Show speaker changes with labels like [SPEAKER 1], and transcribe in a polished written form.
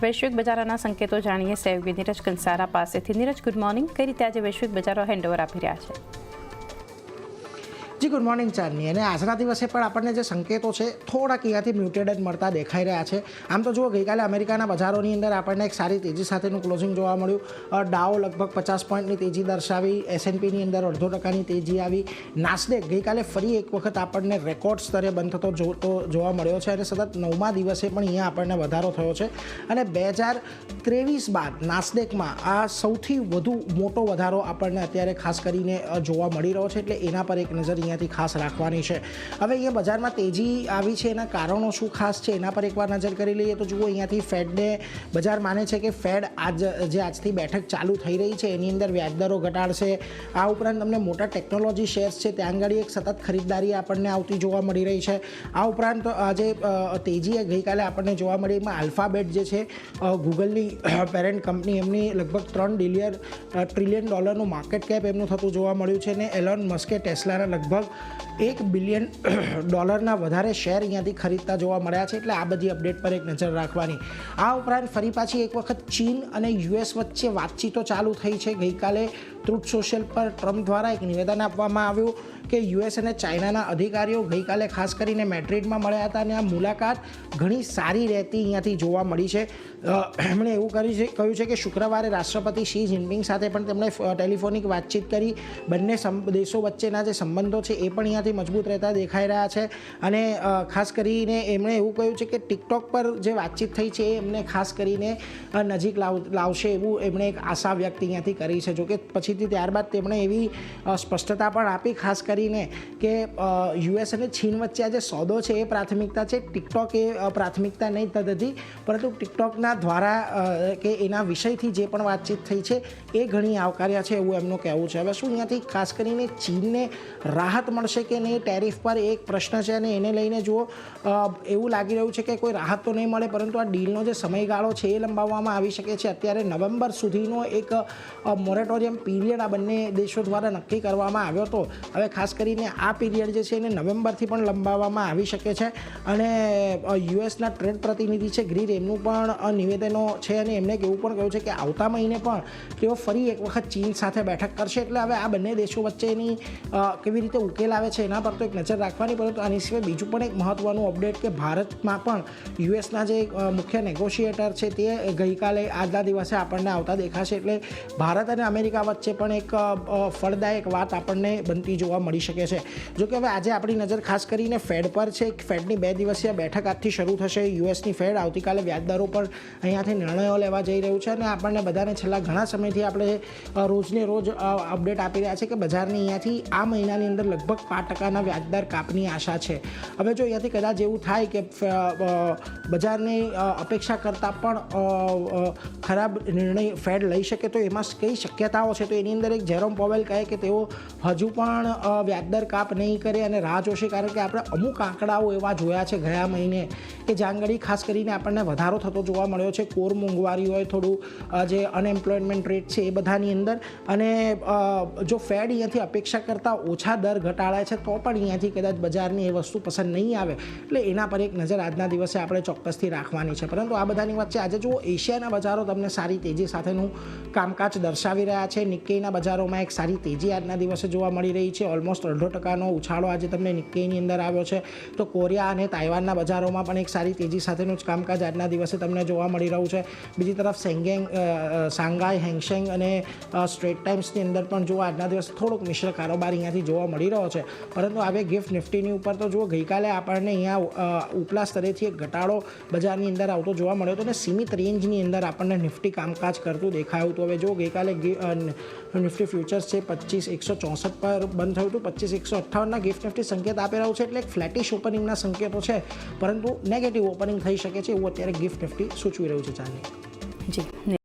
[SPEAKER 1] વૈશ્વિક બજારોના સંકેતો જાણીએ સહયોગી નીરજ કંસારા પાસેથી। Neeraj, good morning. કઈ રીતે આજે વૈશ્વિક બજારો હેન્ડઓવર આપી રહ્યા છે?
[SPEAKER 2] જી ગુડ મોર્નિંગ ચાંદની। અને આજના દિવસે પણ આપણને જે સંકેતો છે થોડાક અહીંયાથી મ્યુટેડ જ મળતા દેખાઈ રહ્યા છે। આમ તો જુઓ, ગઈકાલે અમેરિકાના બજારોની અંદર આપણને એક સારી તેજી સાથેનું ક્લોઝિંગ જોવા મળ્યું। ડાઉ લગભગ 50 પોઈન્ટની તેજી દર્શાવી, S&Pની અંદર 0.5% તેજી આવી। નાસ્ડેક ગઈકાલે ફરી એક વખત આપણને રેકોર્ડ સ્તરે બંધ થતો જોવા મળ્યો છે અને સતત 9મા દિવસે પણ અહીંયા આપણને વધારો થયો છે। અને 2023 બાદ નાસ્ડેકમાં આ સૌથી વધુ મોટો વધારો આપણને અત્યારે ખાસ કરીને જોવા મળી રહ્યો છે, એટલે એના પર એક નજર અહીંયાથી ખાસ રાખવાની છે। હવે અહીંયા બજારમાં તેજી આવી છે, એના કારણો શું ખાસ છે એના પર એકવાર નજર કરી લઈએ તો જુઓ, અહીંયાથી ફેડને બજાર માને છે કે ફેડ આજથી બેઠક ચાલુ થઈ રહી છે એની અંદર વ્યાજદરો ઘટાડશે। આ ઉપરાંત તમને મોટા ટેકનોલોજી શેર્સ છે ત્યાં આગળ એક સતત ખરીદદારી આપણને આવતી જોવા મળી રહી છે। આ ઉપરાંત આજે તેજી ગઈકાલે આપણને જોવા મળી, એમાં આલ્ફાબેટ જે છે ગૂગલની પેરેન્ટ કંપની, એમની લગભગ $3 ટ્રિલિયન માર્કેટ કેપ એમનું થતું જોવા મળ્યું છે। અને એલોન મસ્કે ટેસ્લાના લગભગ $1 બિલિયન વધારે શેર અહીંયાથી ખરીદતા જોવા મળ્યા છે, એટલે આ બધી અપડેટ પર એક નજર રાખવાની। આ ઉપરાંત ફરી પાછી એક વખત ચીન અને US વચ્ચે વાતચીતો ચાલુ થઈ છે। ગઈકાલે ટ્રુથ સોશિયલ પર ટ્રમ્પ દ્વારા એક નિવેદન આપવામાં આવ્યું કે US અને ચાઇનાના અધિકારીઓ ગઈકાલે ખાસ કરીને મેડ્રિડમાં મળ્યા હતા અને આ મુલાકાત ઘણી સારી રહેતી અહીંયાથી જોવા મળી છે। એમણે એવું કહ્યું છે કે શુક્રવારે રાષ્ટ્રપતિ શી જિનપિંગ સાથે પણ તેમણે ટેલિફોનિક વાતચીત કરી। બંને દેશો વચ્ચેના જે સંબંધો છે એ પણ અહીંયાથી મજબૂત રહેતા દેખાઈ રહ્યા છે। અને ખાસ કરીને એમણે એવું કહ્યું છે કે ટિકટોક પર જે વાતચીત થઈ છે એ એમને ખાસ કરીને નજીક લાવશે એવું એમણે એક આશા વ્યક્ત અહીંયાથી કરી છે। જોકે પછીથી ત્યારબાદ તેમણે એવી સ્પષ્ટતા પણ આપી ખાસ કરીને કે US અને ચીન વચ્ચે આ જે સોદો છે એ પ્રાથમિકતા છે, ટિકટોક એ પ્રાથમિકતા નહીં થતી, પરંતુ ટિકટોકના દ્વારા કે એના વિષયથી જે પણ વાતચીત થઈ છે એ ઘણી આવકાર્ય છે એવું એમનું કહેવું છે। હવે શું અહીંયાથી ખાસ કરીને ચીનને રાહત મળશે કે નહીં ટેરિફ પર એક પ્રશ્ન છે, અને એને લઈને જુઓ એવું લાગી રહ્યું છે કે કોઈ રાહત તો નહીં મળે, પરંતુ આ ડીલનો જે સમયગાળો છે એ લંબાવવામાં આવી શકે છે। અત્યારે નવેમ્બર સુધીનો એક મોરેટોરિયમ પીરિયડ આ બંને દેશો દ્વારા નક્કી કરવામાં આવ્યો હતો। હવે ખાસ કરીને આ પીરિયડ જે છે એને નવેમ્બરથી પણ લંબાવવામાં આવી શકે છે। અને યુએસના ટ્રેડ પ્રતિનિધિ છે ગ્રીર, એમનું પણ નિવેદનો છે અને એમણે એવું પણ કહ્યું છે કે આવતા મહિને પણ તેઓ ફરી એક વખત ચીન સાથે બેઠક કરશે। એટલે હવે આ બંને દેશો વચ્ચેની કેવી રીતે ઉકેલ આવે છે એના પર તો એક નજર રાખવાની। પરંતુ આની સિવાય બીજું પણ એક મહત્ત્વનું અપડેટ કે ભારતમાં પણ યુએસના જે મુખ્ય નેગોશિએટર છે તે ગઈકાલે આજના દિવસે આપણને આવતા દેખાશે, એટલે ભારત અને અમેરિકા વચ્ચે પણ એક ફળદાયક વાત આપણને બનતી જોવા મળી શકે છે। જોકે હવે આજે આપણી નજર ખાસ કરીને ફેડ પર છે। ફેડની 2 દિવસીય બેઠક આજથી શરૂ થશે। યુએસની ફેડ આવતીકાલે વ્યાજદરો પર અહીંયાથી નિર્ણયો લેવા જઈ રહ્યું છે અને આપણને બધાને છેલ્લા ઘણા સમયથી આપણે રોજને રોજ અપડેટ આપી રહ્યા છે કે બજારની અહીંયાથી આ મહિનાની અંદર લગભગ 5% વ્યાજદર કાપની આશા છે। હવે જો અહીંયાથી કદાચ એવું થાય કે બજારની અપેક્ષા કરતાં પણ ખરાબ નિર્ણય ફેડ લઈ શકે તો એમાં કઈ શક્યતાઓ છે, તો એની અંદર એક જેરોમ પોવેલ કહે કે તેઓ હજુ પણ વ્યાજદર કાપ નહીં કરે અને રાહ જોશે, કારણ કે આપણે અમુક આંકડાઓ એવા જોયા છે ગયા મહિને કે જાંગડી ખાસ કરીને આપણને વધારો થતો જોવા મળ્યો છે। કોર મોંઘવારી હોય, થોડું જે અનએમ્પ્લોયમેન્ટ રેટ છે એ બધાની અંદર, અને જો ફેડ અહીંયાથી અપેક્ષા કરતાં ઓછા દર ઘટાડાય છે તો પણ અહીંયાથી કદાચ બજારની એ વસ્તુ પસંદ નહીં આવે, એટલે એના પર એક નજર આજના દિવસે આપણે ચોક્કસથી રાખવાની છે। પરંતુ આ બધાની વચ્ચે આજે જુઓ, એશિયાના બજારો તમને સારી તેજી સાથેનું કામકાજ દર્શાવી રહ્યા છે। નિક્કેઈના બજારોમાં એક સારી તેજી આજના દિવસે જોવા મળી રહી છે। ઓલમોસ્ટ 0.5% ઉછાળો આજે તમને નિક્કેઈની અંદર આવ્યો છે। તો કોરિયા અને તાઇવાનના બજારોમાં પણ એક સારી તેજી સાથેનું જ કામકાજ આજના દિવસે તમને જોવા મળી રહ્યું છે। બીજી તરફ શાંઘાઈ, હેંગસેંગ અને સ્ટ્રેટ ટાઈમ્સની અંદર પણ જુઓ આજના દિવસે થોડોક મિશ્ર કારોબાર અહીંયાથી જોવા મળી રહ્યો છે। પરંતુ હવે ગિફ્ટ નિફ્ટીની ઉપર તો જુઓ, ગઈકાલે આપણને અહીંયા ઉપલા સ્તરેથી એક ઘટાડો બજારની અંદર આવતો જોવા મળ્યો હતો અને સીમિત રેન્જની અંદર આપણને નિફ્ટી કામકાજ કરતું દેખાયું હતું। હવે જો ગઈકાલે નિફ્ટી ફ્યુચર્સ છે 25,164 પર બંધ થયું હતું, 25,158ના ગિફ્ટ નિફ્ટી સંકેત આપી રહ્યું છે, એટલે એક ફ્લેટિશ ઓપનિંગના સંકેતો છે, પરંતુ નેગેટિવ ઓપનિંગ થઈ શકે છે એવું અત્યારે ગિફ્ટ નિફ્ટી સૂચવી રહ્યું છે। ચાંદની
[SPEAKER 1] જી।